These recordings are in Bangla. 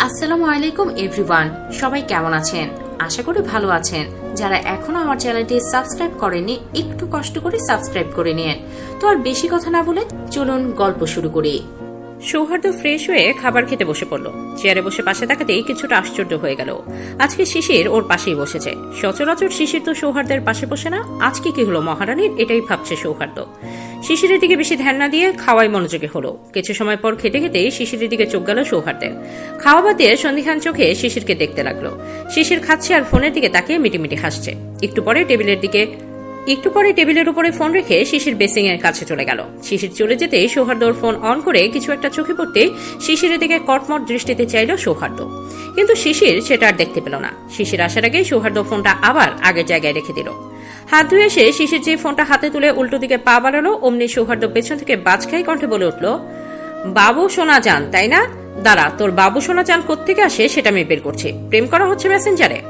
আসসালামু আলাইকুম এভরিওয়ান, সবাই কেমন আছেন? আশা করি ভালো আছেন। যারা এখনো আমার চ্যানেলটি সাবস্ক্রাইব করেননি, একটু কষ্ট করে সাবস্ক্রাইব করে নিন। তো আর বেশি কথা না বলে চলুন গল্প শুরু করি। সৌহার্দ্য ফ্রেশ হয়ে খাবার খেতে বসে পড়ল। চেয়ারে বসে পাশে তাকাতেই কিছুটা আশ্চর্য হয়ে গেল। আজকে শিশির ওর পাশেই বসেছে। সচরাচর শিশির তো সৌহার্দ্যের পাশে বসে না, আজকে কি হলো মহারানীর, এটাই ভাবছে সৌহার্দ্য। শিশিরের দিকে বেশি ধ্যান না দিয়ে খাওয়াই মনোযোগী হলো। কিছু সময় পর খেতে খেতে শিশিরের দিকে চোখ গেল সৌহার্দ্যের। খাওয়া বাদ দিয়ে সন্ধিহান চোখে শিশিরকে দেখতে লাগলো। শিশির খাচ্ছে আর ফোনের দিকে তাকিয়ে মিটিমিটি হাসছে। একটু পরে টেবিলের উপরে ফোন রেখে শিশির বেসিং এর কাছে চলে গেল। শিশির চলে যেতে সৌহার্দ্য ওর ফোন অন করে কিছু একটা চোখে পড়তে শিশিরের দিকে কটমট দৃষ্টিতে চাইল সৌহার্দ্য, কিন্তু শিশির সেটা আর দেখতে পেল না। শিশির আসার আগে সৌহার্দ্য ফোনটা আবার আগের জায়গায় রেখে দিল। হাত ধুয়ে এসে শিশির যে ফোনটা হাতে তুলে উল্টো দিকে পা বাড়ালো, অমনি সৌহার্দ্য পেছন থেকে বাজখাই কণ্ঠে বলে উঠল, বাবু সোনা যান তাই না? দাঁড়া, তোর বাবু সোনা যান কোত্থেকে আসে সেটা আমি বের করছি। প্রেম করা হচ্ছে মেসেঞ্জারে?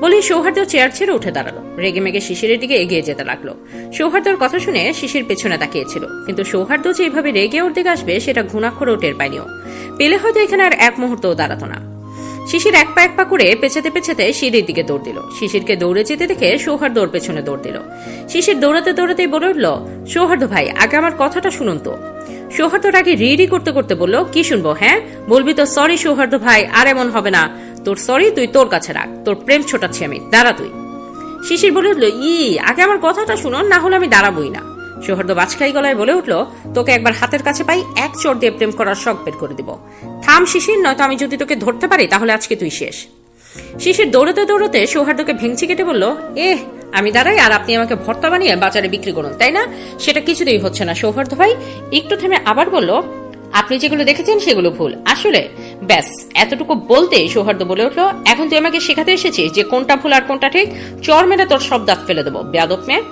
বলি সৌহার্দ্য চেয়ার ছেড়ে উঠে দাঁড়ালো। রেগে মেগে শিশিরের দিকে এগিয়ে যেতে লাগলো। সৌহার্দ্যর কথা শুনে শিশির পেছনে তাকিয়েছিল, কিন্তু সৌহার্দ্য যে এইভাবে রেগে ওর দিকে আসবে সেটা ঘুণাক্ষরেও টের পায়নিও। পেলে হয়তো এখানে আর এক মুহূর্তও দাঁড়াতো না। শিশির এক পা করে পেছাতে পেছাতে সিঁড়ির দিকে দৌড় দিল। শিশিরকে দৌড়ে যেতে দেখে সৌহার্দ্য ওর পেছনে দৌড় দিল। শিশির দৌড়াতে দৌড়াতেই বলে উঠল, সৌহার্দ্য ভাই, আগে আমার কথাটা শুনুন তো। সৌহার্দ্য আগে রিডি করতে করতে বলল, কি শুনবো? হ্যাঁ বলবি তো সরি সৌহার্দ্য ভাই, আর এমন হবে না। তোর সরি তুই তোর কাছে রাখ, তোর প্রেম ছোটাচ্ছি আমি, দাঁড়া তুই। শিশির বলে উঠল, আগে আমার কথাটা শুনুন, না হলে আমি দাঁড়াবই না। সৌহার্দ্য বাজখাই গলায় বলে উঠল, তোকে একবার হাতের কাছে পাই, এক চোর দিয়ে প্রেম করার শখ বের করে দিব। থাম শিশির, নয়তো আমি যদি তোকে ধরতে পারি তাহলে আজকে তুই শেষ। শিশির দৌড়াতে দৌড়াতে সৌহার্দ্যকে ভেঙচি কেটে বলল, আমি দাঁড়াই আর আপনি আমাকে ভর্তা বানিয়ে বাজারে বিক্রি করুন তাই না? সেটা কিছুতেই হচ্ছে না সৌহার্দ্য ভাই। একটু থেমে আবার বলল, আপনি যেগুলো দেখেছেন সেগুলো ভুল আসলে। ব্যাস এতটুকু বলতে সৌহার্দ্য বলে উঠল, এখন তুই আমাকে শেখাতে এসেছিস যে কোনটা ভুল আর কোনটা ঠিক? চর মেরে তোর সব দাঁত ফেলে দেবো বেয়াদব মেয়ে।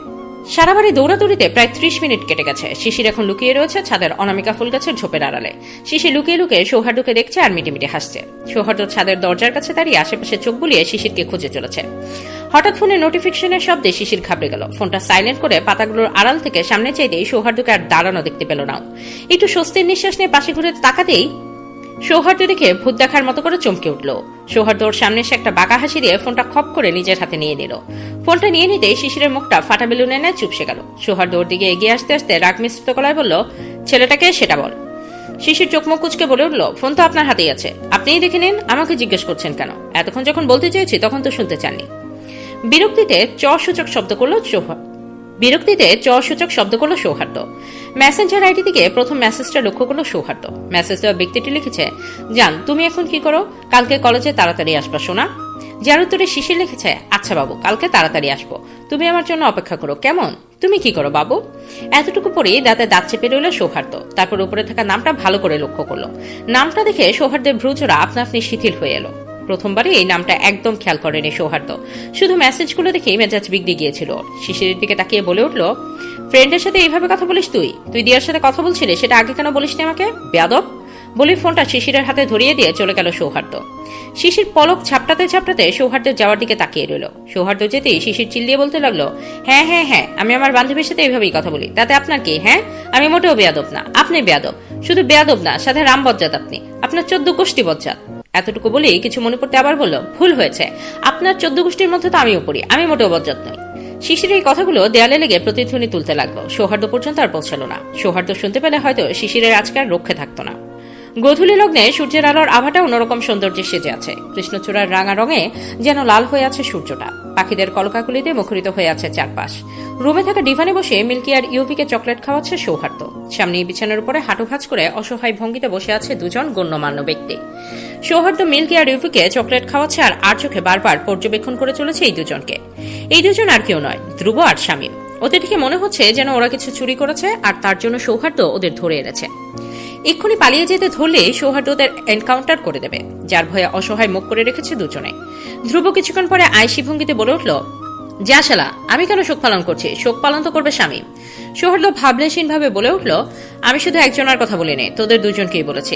সারা বাড়ি দৌড়াদৌড়িতে প্রায় 30 মিনিট কেটে গেছে। শিশির এখন লুকিয়ে রয়েছে ছাদের অনামিকা ফুল গাছের ঝোপের আড়ালে। শিশির লুকিয়ে লুকিয়ে সৌহার্দ্যকে দেখছে আর মিটিমিটি হাসছে। সৌহার্দ্য ছাদের দরজার কাছে দাঁড়িয়ে আশেপাশে চোখ বুলিয়ে শিশিরকে খুঁজে চলেছে। হঠাৎ ফোনে নোটিফিকেশনের শব্দে শিশির ঘাবড়ে গেল। ফোনটা সাইলেন্ট করে পাতাগুলোর আড়াল থেকে সামনে চাইতেই সৌহার্দ্যকে আর দাঁড়ানো দেখতে পেল না। একটু স্বস্তির নিঃশ্বাস নিয়ে পাশে ঘুরে তাকাতেই সৌহার্দ্য দেখে ভূত দেখার মতো করে চমকে উঠল। সৌহার্দ্য ওর সামনে এসে একটা বাঁকা হাসি দিয়ে ফোনটা খপ করে নিজের হাতে নিয়ে নিল। ফোনটা নিয়ে নিতেই শিশিরের মুখটা ফাটা বেলুনে নেয় চুপসে গেল। সৌহার্দ্য ওর দিকে এগিয়ে আসতে আসতে রাগ মিশ্রিত গলায় বলল, ছেলেটাকে সেটা বল। শিশির চোখ মুখ কুচকে বলে উঠল, ফোন তো আপনার হাতেই আছে, আপনিই দেখে নিন, আমাকে জিজ্ঞেস করছেন কেন? এতক্ষণ যখন বলতে চেয়েছি তখন তো শুনতে চাননি। বিরক্তিতে চসূচক শব্দ করলো সৌহার্দ্য। মেসেঞ্জার আইডি থেকে প্রথম মেসেজটা লক্ষ্য করলো সৌহার্দ্য। মেসেজ দেওয়া ব্যক্তিটি লিখেছে, জান তুমি এখন কি করো? কালকে কলেজে তাড়াতাড়ি আসবা শোনা। যার উত্তরে শিশির লিখেছে, আচ্ছা বাবু, কালকে তাড়াতাড়ি আসবো, তুমি আমার জন্য অপেক্ষা করো কেমন? তুমি কি করো বাবু? এতটুকু পরেই দাঁতে দাঁত চেপে রইল সৌহার্দ্য। তারপর উপরে থাকা নামটা ভালো করে লক্ষ্য করলো। নামটা দেখে সৌহার্দ্যের ভ্রুজোড়া আপনা আপনি শিথিল হয়ে এলো। প্রথমবারই এই নামটা একদম খেয়াল করেনি সৌহার্দ্য। শুধু মেসেজগুলো দেখেই মেজাজ বিগড়ে গিয়েছিল। শিশিরের দিকে তাকিয়ে বলে উঠল, ফ্রেন্ডের সাথে এইভাবে কথা বলিস তুই দিয়ার সাথে কথা বলছিলি, সেটা আগে কেন বলিসনি আমাকে বেয়াদব? বলি ফোনটা শিশিরের হাতে ধরিয়ে দিয়ে চলে গেল সৌহার্দ্য। শিশির পলক ঝাপটাতে ঝাপটাতে সৌহার্দ্যের যাওয়ার দিকে তাকিয়ে রইল। সৌহার্দ্য যেতেই শিশির চিল্লিয়ে বলতে লাগলো, হ্যাঁ হ্যাঁ হ্যাঁ, আমি আমার বান্ধবীর সাথে এইভাবেই কথা বলি, তাতে আপনার কি? হ্যাঁ আমি মোটেও বেয়াদব না, আপনি বেয়াদব। শুধু বেয়াদব না, সাথে রাম বজ্জাত আপনি, আপনার 14 গোষ্ঠী বজ্জাত। এতটুকু বলেই কিছু মনে পড়তে আবার বলল, ভুল হয়েছে, আপনার 14 গোষ্ঠীর মধ্যে তো আমিও পড়ি, আমি মোটেও বজ্জাত নই। শিশিরের এই কথাগুলো দেয়ালে লেগে প্রতিধ্বনি তুলতে লাগলো। সৌহার্দ্য পর্যন্ত আর পৌঁছাল না। সৌহার্দ্য শুনতে পেলে হয়তো শিশিরের আজকে আর রক্ষে থাকতো না। গোধূলি লগ্নে সূর্যের আলোর আভাটা অন্যরকম সৌন্দর্যে সেজে আছে। কৃষ্ণচূড়ার রাঙা রঙে যেন লাল হয়ে আছে সূর্যটা। পাখিদের কলকাকুলিতে মুখরিত হয়ে আছে চারপাশ। রুমে থাকা ডিভানে বসে মিল্কি আর ইউভিকে চকলেট খাওয়াচ্ছে সৌহার্দ্য। সামনে বিছানার উপরে হাঁটু ভাঁজ করে অসহায় ভঙ্গিতে বসে আছে দুজন গণ্যমান্য ব্যক্তি। সৌহার্দ্য মিল্কি আর ইউভিকে চকলেট খাওয়াচ্ছে আর চোখে বারবার পর্যবেক্ষণ করে চলেছে এই দুজনকে। এই দুজন আর কেউ নয়, ধ্রুব আর শামীম। ওদের দেখে মনে হচ্ছে যেন ওরা কিছু চুরি করেছে আর তার জন্য সৌহার্দ্য ওদের ধরে এনেছে। এক্ষুনি পালিয়ে যেতে ধরলে সৌহার্দ্য ওদের এনকাউন্টার করে দেবে, যার ভয়ে অসহায় মুখ করে রেখেছে দুজনে। ধ্রুব কিছুক্ষণ পরে আয়সী ভঙ্গিতে বলে উঠল, যা শালা, আমি কেন শোক পালন করছি? শোক পালন তো করবে শামীম। সৌহার্দ্য ভাবলেশীন ভাবে বলে উঠল, আমি শুধু একজনের কথা বলিনি, তোদের দুজনকেই বলেছি।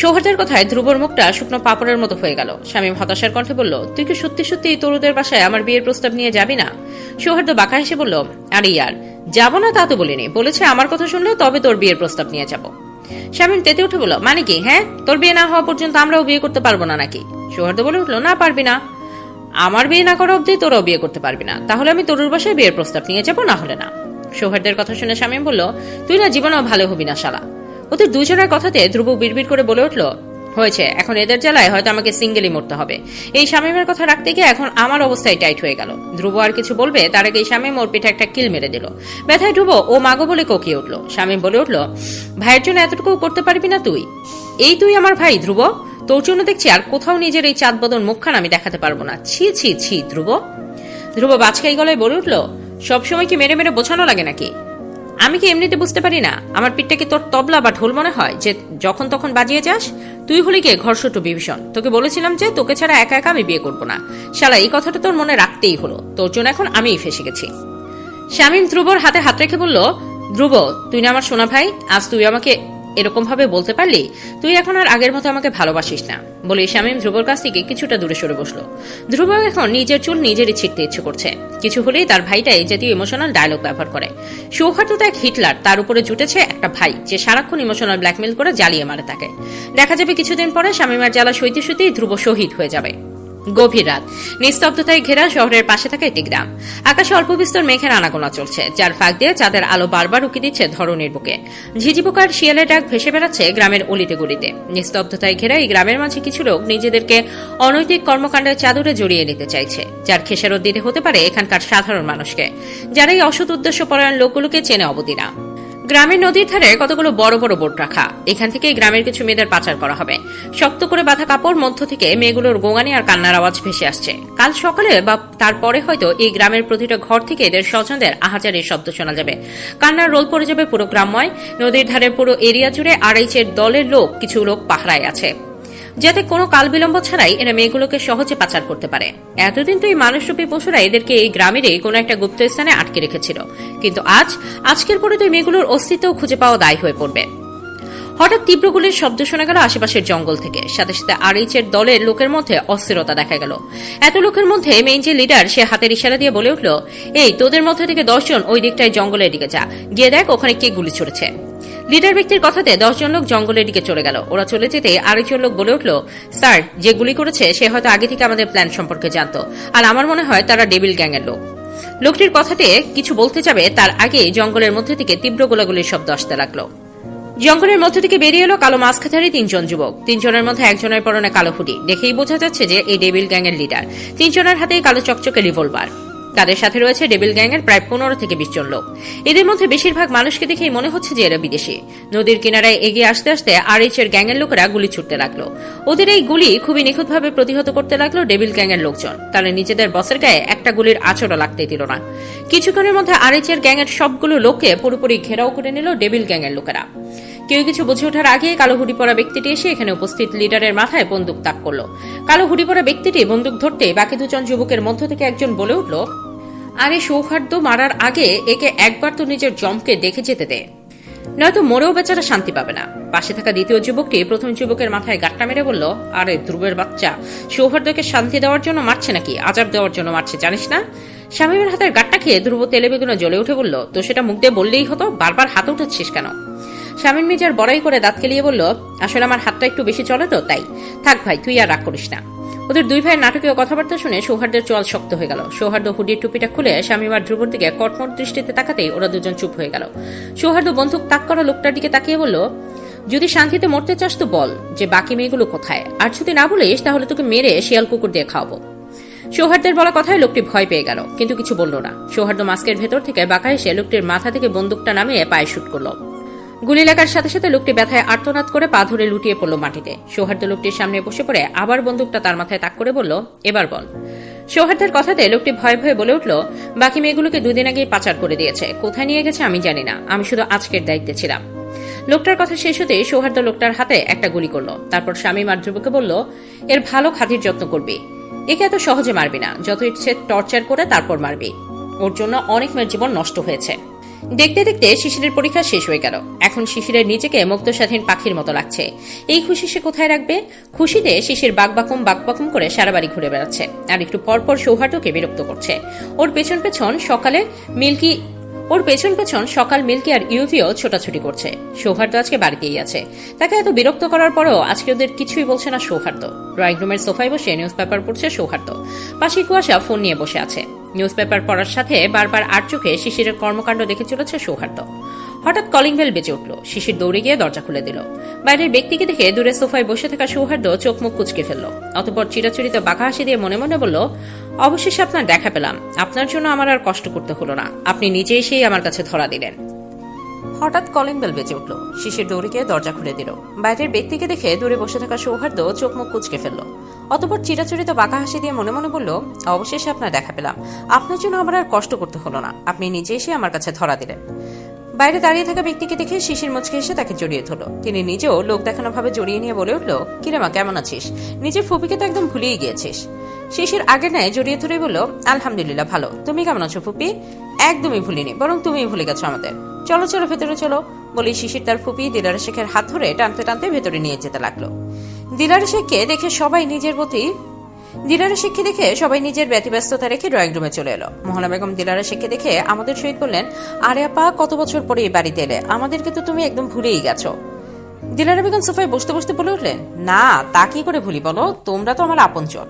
সৌহার্দ্যের কথায় ধ্রুবর মুখটা শুকনো পাপড়ের মতো হয়ে গেল। শামীম হতাশার কণ্ঠে বলল, তুই কি সত্যি সত্যি তরুদের বাসায় আমার বিয়ের প্রস্তাব নিয়ে যাবি না? সৌহার্দ্য বাঁকা হেসে বলল, আরে ইয়ার, যাবো না তা তো বলিনি, বলেছে আমার কথা শুনলে তবে তোর বিয়ের প্রস্তাব নিয়ে যাব। শামীম তেতে উঠে বলল, মানে কি? হ্যাঁ, তোর বিয়ে না হওয়া পর্যন্ত আমরাও বিয়ে করতে পারবো না নাকি? সৌহার্দ্য বলে উঠলো, না পারবি না। আমার বিয়ে না করা অব্দি তোরাও বিয়ে করতে পারবি না। তাহলে আমি তরুর বাসায় বিয়ের প্রস্তাব নিয়ে যাবো, না হলে না। সৌহার্দ্যের কথা শুনে শামীম বলল, তুই না জীবনেও ভালো হবি না শালা। ওদের দুজনের কথাতে ধ্রুব বিড়বিড় করে বলে উঠল, হয়েছে, এখন এদের জ্বালায় হয়তো আমাকে সিঙ্গেলই মরতে হবে। এই শামীমের কথা রাখতে গিয়ে এখন আমার অবস্থায় টাইট হয়ে গেল। ধ্রুব আর কিছু বলবে তার আগে শামীম ওর পিঠে একটা কিল মেরে দিল। ব্যথায় ধ্রুব ও মাগো বলে কোকিয়ে উঠল। শামীম বলে উঠল, ভাইয়ের জন্য এতটুকু করতে পারবি না তুই? এই তুই আমার ভাই ধ্রুব? তোর জন্য দেখছি আর কোথাও নিজের এই চাঁদ বদন মুখখান আমি দেখাতে পারবো না। ছি ছি ছি ধ্রুব। ধ্রুব বাজকাই গলায় বলে উঠল, সবসময় কি মেরে মেরে বোঝানো লাগে নাকি? আমি কি এমনিতে বুঝতে পারি না আমার পিঠটা কি তোর তবলা বা ঢোল মনে হয় যে যখন তখন বাজিয়ে যাস? তুই হলি কে ঘরশট্টু বিভীষণ? তোকে বলেছিলাম যে তোকে ছাড়া একা একা আমি বিয়ে করবো না। শালা, এই কথাটা তোর মনে রাখতেই হলো। তোর জন্য এখন আমিই ফেসে গেছি। শামীম ধ্রুবর হাতে হাত রেখে বলল, ধ্রুব, তুই না আমার সোনা ভাই? আজ তুই আমাকে এরকম ভাবে বলতে পারলি তুই এখন আর আগের মতো আমাকে ভালোবাসিস না। বলে শামীম ধ্রুবর কাছ থেকে কিছুটা দূরে সরে বসলো। ধ্রুব এখন নিজের চুল নিজেরই ছিঁড়তে ইচ্ছে করছে। কিছু হলেই তার ভাইটা এই জাতীয় ইমোশনাল ডায়লগ ব্যবহার করে। সৌহার্দ্য তো এক হিটলার, তার উপরে জুটেছে একটা ভাই যে সারাক্ষণ ইমোশনাল ব্ল্যাকমেল করে জ্বালিয়ে মারে তাকে। দেখা যাবে কিছুদিন পরে শামীমের জ্বালা সইতে সইতেই ধ্রুব শহীদ হয়ে যাবে। গভীর রাত, নিস্তব্ধতায় ঘেরা শহরের পাশে থাকা একটি গ্রাম। আকাশে অল্প বিস্তর মেঘের আনাগোনা চলছে, যার ফাঁক দিয়ে চাঁদের আলো বারবার উকি দিচ্ছে ধরণীর বুকে। ঝিঝি পোকার শিয়ালের ডাক ভেসে বেড়াচ্ছে গ্রামের অলিতে গলিতে। নিস্তব্ধতায় ঘেরা এই গ্রামের মাঝে কিছু লোক নিজেদেরকে অনৈতিক কর্মকাণ্ডের চাদরে জড়িয়ে নিতে চাইছে, যার খেসারত দিতে হতে পারে এখানকার সাধারণ মানুষকে, যারা এই অসৎ উদ্দেশ্য পরায়ণ লোকগুলোকে চেনে অবধি না। গ্রামের নদীর ধারে কতগুলো বড় বড় বোট রাখা। এখান থেকে গ্রামের কিছু মেয়েদের পাচার করা হবে। শক্ত করে বাঁধা কাপড় মধ্য থেকে মেয়েগুলোর গোঙানি আর কান্নার আওয়াজ ভেসে আসছে। কাল সকালে বা তারপরে হয়তো এই গ্রামের প্রতিটা ঘর থেকে এদের স্বজনদের আহাজারির শব্দ শোনা যাবে। কান্নার রোল পড়ে যাবে পুরো গ্রামময়। নদীর ধারে পুরো এরিয়া জুড়ে আড়াইচের দলের লোক, কিছু লোক পাহারায় আছে, যাতে কোনো কাল বিলম্ব ছাড়াই এরা মেয়েগুলোকে সহজে পাচার করতে পারে। এতদিন তো এই মানুষরূপী পশুরা এদেরকে এই গ্রামেরই কোনো একটা গুপ্ত স্থানে আটকে রেখেছিল, কিন্তু আজকের পরে তো এই মেয়েগুলোর অস্তিত্ব খুঁজে পাওয়া দায় হয়ে পড়বে। হঠাৎ তীব্র গুলির শব্দ শোনা গেল আশেপাশের জঙ্গল থেকে। সাথে সাথে আড়াইচের দলের লোকের মধ্যে অস্থিরতা দেখা গেল। এত লোকের মধ্যে মেইন যে লিডার, সে হাতের ইশারা দিয়ে বলে উঠল, এই তোদের মধ্যে থেকে 10 জন ওই দিকটায় জঙ্গলের দিকে যা, গিয়ে দেখ ওখানে কে গুলি ছুড়েছে। লিডার ব্যক্তির কথাতে 10 জন লোক জঙ্গলের দিকে চলে গেল। ওরা চলে যেতে আরেকজন লোক বলে উঠল, স্যার, যে গুলি করেছে সে হয়তো আগে থেকে আমাদের প্ল্যান সম্পর্কে জানতো, আর আমার মনে হয় তারা ডেভিল গ্যাং এর লোক। লোকটির কথাতে কিছু বলতে যাবে তার আগে জঙ্গলের মধ্যে থেকে তীব্র গোলাগুলির শব্দ আসতে লাগলো। জঙ্গলের মধ্যে থেকে বেরিয়ে এলো কালো মাস্কধারী 3 জন যুবক। 3 জনের মধ্যে একজনের পরনে কালো হুডি, দেখেই বোঝা যাচ্ছে যে এই ডেভিল গ্যাং এর লিডার। 3 জনের হাতেই কালো চকচকে রিভলভার। তাদের সাথে রয়েছে ডেভিল গ্যাং এর প্রায় 15 থেকে 20 জন লোক। এদের মধ্যে বেশিরভাগ মানুষকে দেখেই মনে হচ্ছে যে এরা বিদেশি। নদীর কিনারায় এগিয়ে আসতে আসতে আরএইচের গ্যাং এর লোকেরা গুলি ছুটতে লাগলো। ওদের এই গুলি খুবই নিখুঁতভাবে প্রতিহত করতে লাগলো ডেভিল গ্যাং এর লোকজন। তারা নিজেদের বসের গায়ে একটা গুলির আঁচড়ও লাগতে দিল না। কিছুক্ষণের মধ্যে আরএইচের গ্যাং এর সবগুলো লোককে পুরোপুরি ঘেরাও করে নিল ডেভিল গ্যাং এর লোকেরা। কেউ কিছু বুঝে ওঠার আগে কালো হুডি পরা ব্যক্তিটি এসে এখানে উপস্থিত লিডারের মাথায় বন্দুক তাক করলো। কালো হুডি পরা ব্যক্তিটি বন্দুক ধরতে বাকি 2 জন যুবকের মধ্য থেকে একজন বলে উঠল, আরে সৌহার্দ্য, মারার আগে একে একবার তো নিজের জমকে দেখে যেতে দে, নয়তো মরেও বেচারা শান্তি পাবে না। পাশে থাকা দ্বিতীয় যুবকটি প্রথম যুবকের মাথায় গাট্টা মেরে বলল, আরে ধ্রুবের বাচ্চা, সৌহার্দ্যকে শান্তি দেওয়ার জন্য মারছে নাকি আজাব দেওয়ার জন্য মারছে জানিস না? শামীমের হাতের গাট্টা খেয়ে ধ্রুব তেলে বেগুনে জ্বলে উঠে বলল, তো সেটা মুখ দিয়ে বললেই হতো, বারবার হাতে উঠাচ্ছিস কেন? শামীম মির্জার বড়াই করে দাঁত কেলিয়ে বলল, আসলে আমার হাতটা একটু বেশি চলে তো তাই। থাক ভাই, তুই আর রাগ করিস না। ওদের 2 ভাইয়ের নাটকীয় কথাবার্তা শুনে সৌহার্দ্যের চোয়াল শক্ত হয়ে গেল। সৌহার্দ্য হুডির টুপিটা খুলে শামীম আর ধ্রুবর দিকে কটমট দৃষ্টিতে তাকাতেই ওরা 2 জন চুপ হয়ে গেল। সৌহার্দ্য বন্দুক তাক করা লোকটার দিকে তাকিয়ে বলল, যদি শান্তিতে মরতে চাস তো বল যে বাকি মেয়েগুলো কোথায়, আর যদি না বলিস তাহলে তোকে মেরে শিয়াল কুকুর দিয়ে খাওয়াবো। সৌহার্দ্যের বলা কথায় লোকটি ভয় পেয়ে গেল, কিন্তু কিছু বলল না। সৌহার্দ্য মাস্কের ভেতর থেকে বাঁকা এসে লোকটির মাথা থেকে বন্দুকটা নামিয়ে পায়ে শুট করল। গুলি লাগার সাথে সাথে লোকটি ব্যথায় আর্তনাদ করে পা ধরে লুটিয়ে পড়ল মাটিতে। সৌহার্দ্য লোকটির সামনে বসে পড়ে আবার বন্দুকটা তার মাথায় তাক করে বলল, এবার বল। সৌহার্দ্যের কথাতে লোকটি ভয়ে ভয়ে বলে উঠল, বাকি মেয়েগুলোকে 2 দিন আগেই পাচার করে দিয়েছে, কোথায় নিয়ে গেছে আমি জানি না, আমি শুধু আজকের দায়িত্বে ছিলাম। লোকটার কথা শেষ হতেই সৌহার্দ্য লোকটার হাতে একটা গুলি করলো। তারপর শামীম আর ধ্রুবকে বলল, এর ভালো খাতির যত্ন করবি, একে এত সহজে মারবি না, যত ইচ্ছে টর্চার করে তারপর মারবি। ওর জন্য অনেক মেয়ের জীবন নষ্ট হয়েছে। দেখতে দেখতে শিশিরের পরীক্ষা শেষ হয়ে গেল। এখন শিশিরের নিজেকে মুক্ত স্বাধীন পাখির মতো লাগছে। এই খুশি সে কোথায় রাখবে? খুশিতে শিশির বাকবাকুম করে সারা বাড়ি ঘুরে বেড়াচ্ছে, আর একটু পরপর সৌহার্দ্যকে বিরক্ত করছে। ওর পেছন পেছন সকালে ওর পেছন পেছন সকাল মিল্কি আর ইউভিও ছোটাছুটি করছে। সৌহার্দ্য আজকে বাড়িতেই আছে। তাকে এত বিরক্ত করার পরও আজকে ওদের কিছুই বলছে না সৌহার্দ্য। ড্রয়িং রুমের সোফায় বসে নিউজ পেপার পড়ছে সৌহার্দ্য। পাশে কুয়াশা ফোন নিয়ে বসে আছে। নিউজ পেপার পড়ার সাথে বারবার আর চোখে শিশিরের কর্মকাণ্ড দেখে চলেছে সৌহার্দ্য। হঠাৎ কলিং বেল বেজে উঠল। শিশির দৌড়ে গিয়ে দরজা খুলে দিল। বাইরের ব্যক্তিকে দেখে দূরে সোফায় বসে থাকা সৌহার্দ্য চোখ মুখ কুচকে ফেলল। অতঃপর চিরাচরিত বাঁকা হাসি দিয়ে মনে মনে বলল, অবশেষে আপনার দেখা পেলাম। আপনার জন্য আমার আর কষ্ট করতে হলো না। আপনি নিজে এসেই আমার কাছে ধরা দিলেন। হঠাৎ কলিং বেল বেজে উঠল। শিশির দৌড়ে গিয়ে দরজা খুলে দিল। বাইরের ব্যক্তিকে দেখে দূরে বসে থাকা সৌহার্দ্য চোখ মুখ কুচকে ফেলল। অতঃপর চিরাচরিত বাঁকা হাসি দিয়ে মনে মনে বলল, অবশেষে আপনার দেখা পেলাম। আপনার জন্য আমার আর কষ্ট করতে হলো না। আপনি নিজে এসে আমার কাছে ধরা দিলেন। বাইরে দাঁড়িয়ে থাকা ব্যক্তিকে দেখে শিশির মুচকে এসে তাকে জড়িয়ে ধরল। তিনি নিজেও লোক দেখানো ভাবে জড়িয়ে নিয়ে বলে উঠল, কিরে মা, কেমন আছিস? নিজের ফুপিকে তো একদম ভুলিয়ে গিয়েছিস। শিশির আগে নেয় জড়িয়ে ধরে বলল, আলহামদুলিল্লাহ ভালো। তুমি কেমন আছো ফুপি? একদমই ভুলিনি, বরং তুমিই ভুলে গেছো আমাদের। চলো চলো ভেতরে চলো বলে শিশির তার ফুপি দিলারা শেখের হাত ধরে টানতে টানতে ভেতরে নিয়ে যেতে লাগলো। দিলারা শেখকে দেখে সবাই নিজের ব্যতিব্যস্ততা রেখে ড্রয়িং রুমে চলে এলো। মোহনা বেগম দিলারা শেখকে দেখে আমাদের সহিত বললেন, আরে আপা, কত বছর পরে এই বাড়িতে এলে, আমাদেরকে তো তুমি একদম ভুলেই গেছো। দিলারা বেগম সোফায় বসতে বসতে বলে উঠলেন, না তা কি করে ভুলি বলো, তোমরা তো আমার আপনজন।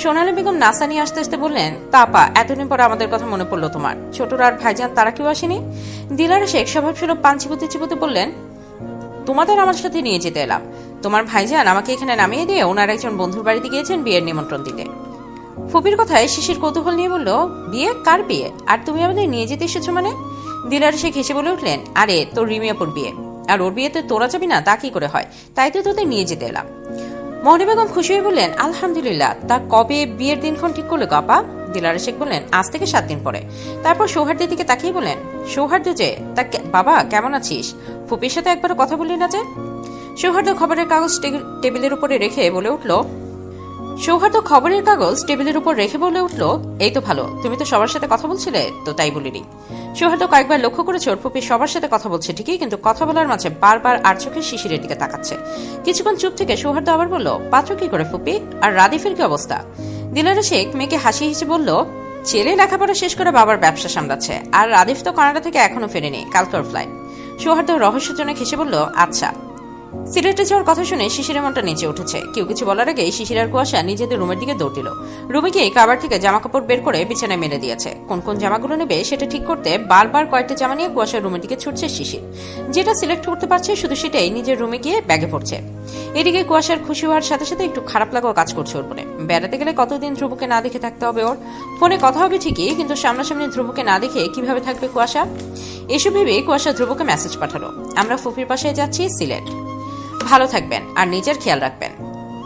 সোনালী বেগম নাসা নিয়ে আসতে আসতে বললেন, তা আপা, এতদিন পরে আমাদের কথা মনে পড়লো তোমার? ছোটরা আর ভাইজান তারা কেউ আসেনি? দিলারা শেখ স্বভাবসুলভ পান চিবোতে চিবোতে বললেন, তোমাদের আমার সাথে নিয়ে যেতে এলাম। তোমার ভাইজান আমাকে এখানে নামিয়ে দিয়ে ওনার একজন বন্ধুর বাড়িতে গিয়েছেন বিয়ের নিমন্ত্রণ দিতে। ফুপির কথায় শিশির কৌতূহল নিয়ে বলল, বিয়ে? কার বিয়ে? আর তুমি আমাদের নিয়ে যেতে এসেছো মানে? দিলার শেখ হেসে বলে উঠলেন, আরে তোর রিমিয়াপুর বিয়ে, আর ওর বিয়েতে তোরা যাবি না তা কি করে হয়? তাই তো তোদের নিয়ে যেতে এলাম। মোহনী বেগম খুশি হয়ে বললেন, আলহামদুলিল্লাহ। তা কবে বিয়ের দিনক্ষণ ঠিক করলে আপা? দিলারা শেখ বললেন, আজ থেকে 7 দিন পরে। তারপর সৌহার্দ্যের দিকে তাকিয়ে বলেন, সৌহার্দ্য যে, তা বাবা কেমন আছিস? ফুপির সাথে একবার কথা বললি না যে? সৌহার্দ্য খবরের কাগজ টেবিলের উপরে রেখে বলে উঠল, এই তো ভালো। তুমি তো সবার সাথে কথা বলছিলে, তো তাই বলিনি। সৌহার্দ্য কয়েকবার লক্ষ্য করেছে ওর ফুপি সবার সাথে কথা বলছে ঠিকই, কিন্তু কথা বলার মাঝে বারবার আর চোখে শিশিরের দিকে তাকাচ্ছে। কিছুক্ষণ চুপ থেকে সৌহার্দ্য আবার বলল, পাত্র কি করে ফুপি? আর রাদিফের কি অবস্থা? দিলারা শেখ মেয়েকে হাসি হেসে বলল, ছেলে লেখাপড়া শেষ করে বাবার ব্যবসা সামলাচ্ছে, আর রাদিফ তো কানাডা থেকে এখনো ফেরেনি, কালকের ফ্লাইট। সৌহার্দ্য রহস্যজনক হেসে বলল, আচ্ছা। সিলেটে যাওয়ার কথা শুনে শিশিরের মনটা নিচে উঠেছে। কেউ কিছু বলার আগেই শিশির আর কুয়াশা নিজেদের রুমের দিকে দৌড় দিল। রুমে গিয়ে কাবার থেকে জামা কাপড় বের করে বিছানায় মেলে দিয়েছে। কোন কোন জামাগুলো নেবে সেটা ঠিক করতে বারবার কয়েকটা জামা নিয়ে কুয়াশার রুমের দিকে ছুটছে শিশির। যেটা সিলেক্ট করতে পারছে শুধু সেটাই নিজের রুমে গিয়ে ব্যাগে পড়ছে। এদিকে কুয়াশার খুশি হওয়ার সাথে সাথে একটু খারাপ লাগাও কাজ করছে ওর মনে। বেড়াতে গেলে কতদিন ধ্রুবকে না দেখে থাকতে হবে ওর? ফোনে কথা হবে ঠিকই, কিন্তু সামনাসামনি ধ্রুবকে না দেখে কিভাবে থাকবে কুয়াশা? এসব ভেবে কুয়াশা ধ্রুবকে মেসেজ পাঠালো, আমরা ফুপির পাশে যাচ্ছি সিলেট, ভালো থাকবেন আর নিজের খেয়াল রাখবেন।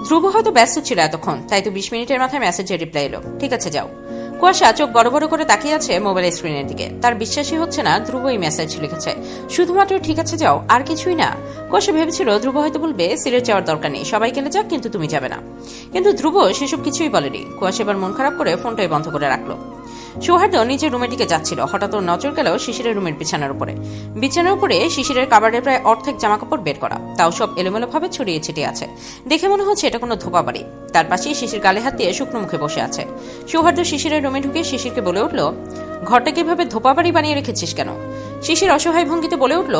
ধ্রুব হয়তো ব্যস্ত ছিল এতক্ষণ, তাই তো 20 মিনিটের মাথায় মেসেজের রিপ্লাই এলো, ঠিক আছে যাও। কুয়াশা চোখ বড় বড় করে তাকিয়ে আছে মোবাইল স্ক্রিনের দিকে। তার বিশ্বাসই হচ্ছে না ধ্রুব এই মেসেজ লিখেছে, শুধুমাত্র ঠিক আছে যাও, আর কিছুই না। কুয়াশা ভেবেছিল ধ্রুব হয়তো বলবে সিলেট যাওয়ার দরকার নেই, সবাই গেলে যাক, কিন্তু তুমি যাবে না। কিন্তু ধ্রুব সেসব কিছুই বলেনি। কুয়াশা এবার মন খারাপ করে ফোনটাই বন্ধ করে রাখলো। সৌহার্দ্য নিজের রুমের দিকে যাচ্ছিল, হঠাৎ ওর নজর গেল শিশিরের রুমের বিছানার উপরে শিশিরের কাবারের প্রায় অর্ধেক জামাকাপড় বের করা, তাও সব এলোমেলো ভাবে ছড়িয়ে ছিটিয়ে আছে। দেখে মনে হচ্ছে এটা কোনো ধোপা বাড়ি। তার পাশেই শিশির গালে হাত দিয়ে শুকনো মুখে বসে আছে। সৌহার্দ্য শিশিরের রুমে ঢুকে শিশিরকে বলে উঠল, ঘরটাকে এভাবে ধোপা বাড়ি বানিয়ে রেখেছিস কেন? শিশির অসহায় ভঙ্গিতে বলে উঠল,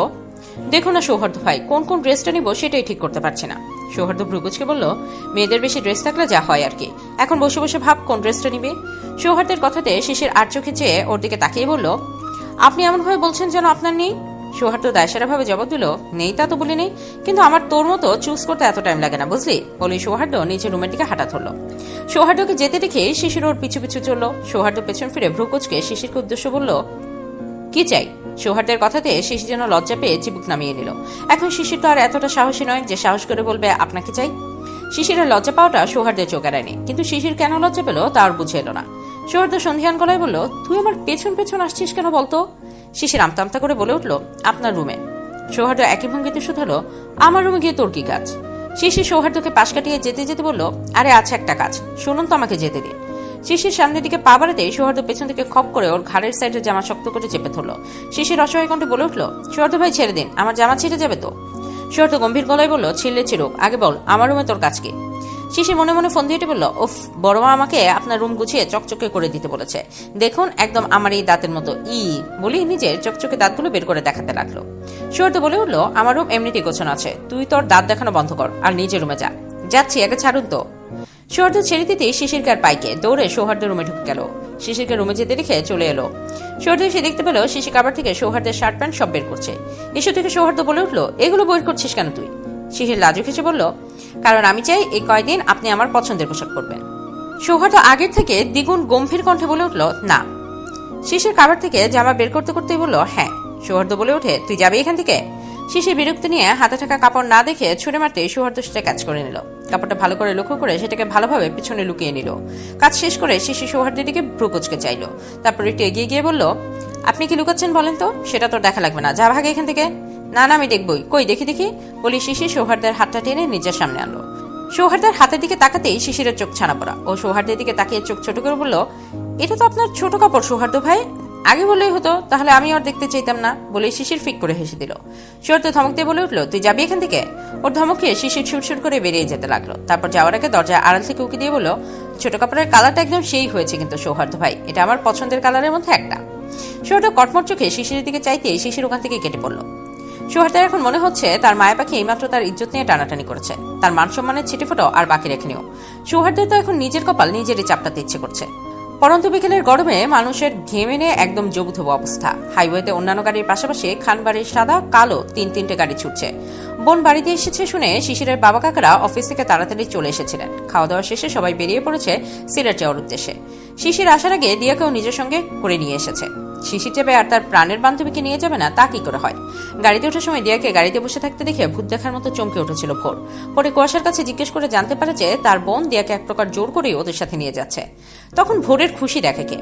দেখো না সৌহার্দ্য ভাই, কোন কোন ড্রেসটা নিব সেটাই ঠিক করতে পারছি না। সৌহার্দ্য ভ্রুকুচকে বলল, মেয়েদের বেশি ড্রেস থাকলে যা হয় আর কি, এখন বসে বসে ভাব কোন ড্রেসটা নিবে। সৌহার্দ্যের কথাতে শিশির আর চোখে চেয়ে ওর দিকে তাকিয়ে বলল, আপনি এমন ভাবে বলছেন যেন আপনার নেই। সৌহার্দ্য দায়সারা ভাবে জবাব দিল, নেই তা তো বলি নেই, কিন্তু আমার তোর মতো চুজ করতে এত টাইম লাগে না বুঝলি। বলেই সৌহার্দ্য নিচে রুমের দিকে হাঁটা ধরল। সৌহার্দ্যকে যেতে দেখে শিশির ওর পিছু পিছু চলল। সৌহার্দ্য পেছন ফিরে ভ্রুকুচকে শিশিরকে উদ্দেশ্য বলল, কি চাই? সৌহার্দ্যের কথাতে শিশির যেন লজ্জা পেয়ে চিবুক নামিয়ে নিল। এখন শিশির তো আর এতটা সাহসী নয় যে সাহস করে বলবে আপনাকে চাই। শিশিরের লজ্জা পাওয়াটা সৌহার্দ্যের চোখ এড়ায়নি, কিন্তু শিশির কেন লজ্জা পেল তা আর বুঝে এলো না। সৌহার্দ্য সন্ধিয়ান গলায় বলল, তুই আমার পেছন পেছন আসছিস কেন বলতো? শিশির আমতা আমতা করে বলে উঠল, আপনার রুমে। সৌহার্দ্য একই ভঙ্গিতে শুধালো, আমার রুমে গিয়ে তোর কি কাজ? শিশির সৌহার্দ্যকে পাশ কাটিয়ে যেতে যেতে বলল, আরে আছে একটা কাজ, শুনুন তো আমাকে যেতে দিন। শিশির সামনের দিকে পা বাড়াতে সৌহার্দ্য পেছন থেকে খপ করে ওর ঘাড়ের সাইডে জামা শক্ত করে চেপে ধরল। শিশির অসহায় কণ্ঠে বলে উঠল, সৌহার্দ্য ভাই ছেড়ে দিন, আমার জামা ছিঁড়ে যাবে তো। সৌহার্দ্য গম্ভীর গলায় বলল, ছিঁড়লে ছিড়ুক, আগে বল আমার রুমে তোর কাজ কি? শিশির মনে মনে ফোন দিয়ে বলল, উফ, বড় মা আমাকে আপনার রুম গুছিয়ে চকচকে করে দিতে বলেছে, দেখুন একদম আমার এই দাঁতের মতো বলে নিজের চকচকে দাঁতগুলো বের করে দেখাতে লাগলো। সৌহার্দ্য বলে উঠলো, আমার রুম এমনিতেই গোছানো আছে, তুই তোর দাঁত দেখানো বন্ধ কর আর নিজের রুমে যা। যাচ্ছি, আগে ছাড়ুন তো। সৌহার্দ্য ছেড়ে দিতেই শিশিরকে আর পাইকে দৌড়ে সৌহার্দ্যের রুমে ঢুকে গেল। শিশিরকে রুমে যেতে দেখে চলে এলো। সৌহার্দ্য এসে দেখতে পেল শিশির কাবার থেকে সৌহার্দ্যের শার্ট প্যান্ট সব বের করছে। এসে থেকে সৌহার্দ্য বলে উঠলো, এগুলো বের করছিস কেন তুই? শিশির লাজুক হেসে বলল, কারণ আমি চাই এই কয়দিন আপনি আমার পছন্দের পোশাক পরবেন। সৌহার্দ্য আগের থেকে দ্বিগুণ গম্ভীর কণ্ঠে বলে উঠল, না। শিশির কাবার থেকে জামা বের করতে করতেই বলল, হ্যাঁ। সৌহার্দ্য বলে ওঠে, তুই যাবি এখান থেকে? শিশির বিরক্তি নিয়ে হাতে থাকা কাপড় না দেখে ছুঁড়ে মারতে সৌহার্দ্য সেটা কাজ করে নিল। কাপড়টা ভালো করে লক্ষ্য করে সেটাকে ভালোভাবে পিছনে লুকিয়ে নিল। কাজ শেষ করে শিশির সৌহার্দ্যের দিকে ভ্রু কুঁচকে চাইল, তারপর একটু এগিয়ে গিয়ে বলল, আপনি কি লুকাচ্ছেন বলেন তো? সেটা তোর দেখা লাগবে না, যা ভাগে এখান থেকে। না না, আমি দেখবই। কই দেখি বলি শিশির সৌহার্দ্যের হাতটা টেনে নিজের সামনে আনলো। সৌহার্দ্যের হাতের দিকে তাকাতেই শিশিরের চোখ ছানা পড়া। ও সৌহার্দ্যের দিকে তাকিয়ে চোখ ছোট করে বলল, এটা তো আপনার ছোট কাপড় সৌহার্দ্য ভাই, আগে বললেই হতো, তাহলে আমি আর দেখতে চাইতাম না। বলে শিশির ফিক করে হেসে দিল। সৌহার্দ্য ধমক দিয়ে বলে উঠলো, তুই যাবি এখান থেকে? ওর ধমক খেয়ে শিশির ছুটছুট করে বেরিয়ে যেতে লাগলো। তারপর যাওয়ার আগে দরজায় আড়াল থেকে উকি দিয়ে বলল, ছোট কাপড়ের কালারটা একদম সেই হয়েছে কিন্তু সৌহার্দ্য ভাই, এটা আমার পছন্দের কালারের মধ্যে একটা। সৌহার্দ্য কটমট চোখে শিশিরের দিকে চাইতেই শিশির ওখান থেকে কেটে পড়ল। সৌহার্দ্যের এখন মনে হচ্ছে তার মায়া পাখি এইমাত্র তার ইজ্জত নিয়ে টানাটানি করেছে, তার মান সম্মানের ছিটেফোঁটো আর বাকি রেখেনিও। সৌহার্দ্যের তো এখন নিজের কপাল নিজেরই চাপটাতে ইচ্ছে করছে। পরন্ত বিকেলের গরমে মানুষের ঘেমে নিয়ে একদম জবুথবু অবস্থা। হাইওয়েতে অন্যান্য গাড়ির পাশাপাশি খানবাড়ির সাদা কালো তিনটে গাড়ি ছুটছে। বোন বাড়িতে এসেছে শুনে শিশিরের বাবা কাকারা অফিস থেকে তাড়াতাড়ি চলে এসেছিলেন। খাওয়া দাওয়া শেষে সবাই বেরিয়ে পড়েছে সিলেট যাওয়ার উদ্দেশ্যে। শিশির আসার আগে দিয়াকেও নিজের সঙ্গে করে নিয়ে এসেছে। শিশির যাবে আর তার প্রাণের বান্ধবীকে নিয়ে যাবে না, তা কি করে হয়? গাড়িতে ওঠার সময় দিয়াকে গাড়িতে বসে থাকতে দেখে ভূত দেখার মতো চমকে উঠেছিল ভোর। পরে কুয়াশার কাছে জিজ্ঞেস করে জানতে পারে যে তার বোন দিয়াকে এক প্রকার জোর করেই ওদের সাথে নিয়ে যাচ্ছে। তখন ভোরের খুশি দেখে কে?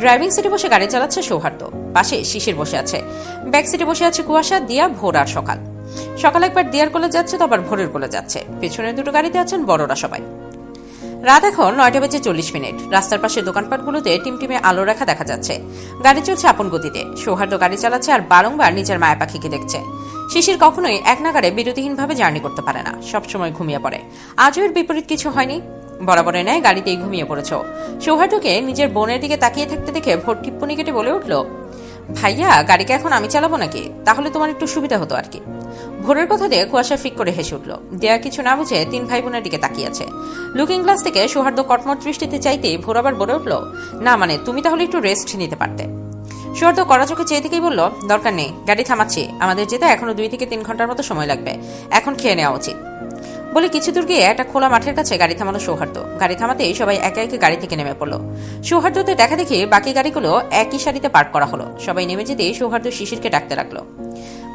ড্রাইভিং সিটে বসে গাড়ি চালাচ্ছে সৌহার্দ্য, পাশে শিশির বসে আছে, ব্যাক সিটে বসে আছে কুয়াশা, দিয়া, ভোর আর সকাল। সকাল একবার দিয়ার কোলে যাচ্ছে তো আবার ভোরের কোলে যাচ্ছে। পেছনের দুটো গাড়িতে আছেন বড়রা সবাই। রাত এখন 9:40। রাস্তার পাশে দোকানপাটগুলোতে টিমটিমে আলো রেখা দেখা যাচ্ছে। গাড়ি চলছে আপন গতিতে। সৌহার্দ্য গাড়ি চালাচ্ছে আর বারংবার নিজের মায়া পাখিকে দেখছে। শিশির কখনোই এক নাগারে বিরতিহীনভাবে জার্নি করতে পারে না, সবসময় ঘুমিয়ে পড়ে। আজও এর বিপরীত কিছু হয়নি। বরাবরের ন্যায় গাড়িতেই ঘুমিয়ে পড়েছ। সৌহার্দ্যকে নিজের বোনের দিকে তাকিয়ে থাকতে দেখে ভোর টিপ্পনি কেটে বলে উঠল, ভাইয়া, গাড়িকে এখন আমি চালাবো নাকি? তাহলে তোমার একটু সুবিধা হতো আর কি। ভোরের কথা দিয়ে কুয়াশা ফিক করে হেসে উঠল। দেয়া কিছু না বুঝে তিন ভাই বোনের দিকে তাকিয়ে আছে। লুকিং গ্লাস থেকে সৌহার্দ্য কটমট দৃষ্টিতে চাইতেই ভোর আবার বলে উঠল, না মানে তুমি তাহলে একটু রেস্ট নিতে পারতে। সৌহার্দ্য কড়া চোখে চেয়ে থেকেই বলল, দরকার নেই, গাড়ি থামাচ্ছি, আমাদের যেতে এখনো 2 থেকে 3 ঘন্টার মতো সময় লাগবে, এখন খেয়ে নেওয়া উচিত। বলে কিছু দূর গিয়ে একটা খোলা মাঠের কাছে গাড়ি থামালো সৌহার্দ্য। গাড়ি থামাতেই সবাই একে একে গাড়ি থেকে নেমে পড়লো। সৌহার্দ্যতে দেখা দেখি বাকি গাড়িগুলো একই সারিতে পার্ক করা হলো। সবাই নেমে যেতেই সৌহার্দ্য শিশিরকে ডাকতে লাগলো,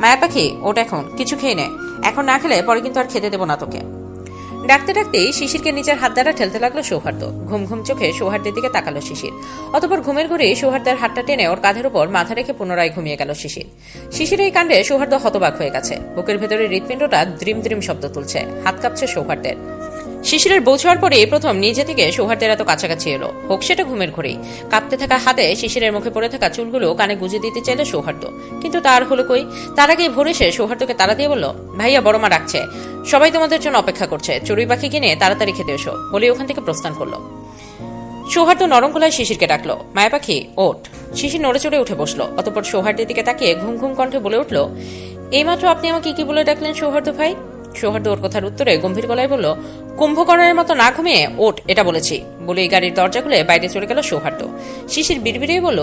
মায়া পাখি, ওটা এখন কিছু খেয়ে নে, এখন না খেলে পরে কিন্তু আর খেতে দেবো না তোকে। ডাকতে ডাকতেই শিশিরকে নিজের হাত দ্বারা ঠেলতে লাগলো সৌহার্দ্য। ঘুম ঘুম চোখে সৌহার্দ্যের দিকে তাকালো শিশির। অতঃপর ঘুমের ঘরে সৌহার্দ্যের হাতটা টেনে ওর কাঁধের উপর মাথা রেখে পুনরায় ঘুমিয়ে গেল শিশির। শিশির এই কাণ্ডে সৌহার্দ্য হতবাক হয়ে গেছে। বুকের ভেতরে হৃৎপিণ্ডটা দ্রিম দ্রিম শব্দ তুলছে, হাত কাঁপছে সৌহার্দ্যের। শিশিরের বউ ছোঁয়ার পরে প্রথম নিজে থেকে সৌহার্দ্যের এত কাছাকাছি এলো, হোক সেটা ঘুমের ঘরেই। কাঁপতে থাকা হাতে শিশিরের মুখে পড়ে থাকা চুলগুলো কানে গুজে দিতে চাইলে সৌহার্দ্য, কিন্তু তার হলো কই। তার আগেই ভোর এসে সৌহার্দ্যকে তাড়া দিয়ে বলল, ভাইয়া, বড় মা ডাকছে, সবাই তোমাদের জন্য অপেক্ষা করছে, চড়ুই পাখি কিনে তাড়াতাড়ি খেতে এসো, বলে ওখান থেকে প্রস্থান করলো। সৌহার্দ্য নরম গলায় শিশিরকে ডাকলো, মায়া পাখি, ওঠ। শিশির নড়ে চড়ে উঠে বসলো। অতঃপর সৌহার্দ্যের দিকে তাকিয়ে ঘুম ঘুম কণ্ঠে বলে উঠল, এইমাত্র আপনি আমাকে কি বলে ডাকলেন সৌহার্দ্য ভাই? সৌহার্দ্য ওর কথার উত্তরে গম্ভীর গলায় বলল, কুম্ভকর্ণের মতো না ঘুমিয়ে ওঠ, এটা বলেছি। বলে গাড়ির দরজা খুলে বাইরে চলে গেল সৌহার্দ্য। শিশির বিড়বিড়ে বলল,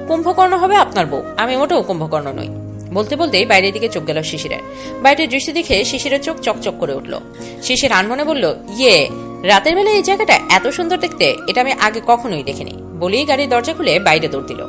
কুম্ভকর্ণ হবে আপনার বউ, আমি মোটেও কুম্ভকর্ণ নই। বলতে বলতেই বাইরের দিকে চোখ গেল শিশিরের। বাইরের দৃষ্টি দেখে শিশিরের চোখ চকচক করে উঠল। শিশির আনমনে বলল, ইয়ে, রাতের বেলা এই জায়গাটা এত সুন্দর দেখতে, এটা আমি আগে কখনোই দেখিনি। বলেই গাড়ির দরজা খুলে বাইরে দৌড় দিল।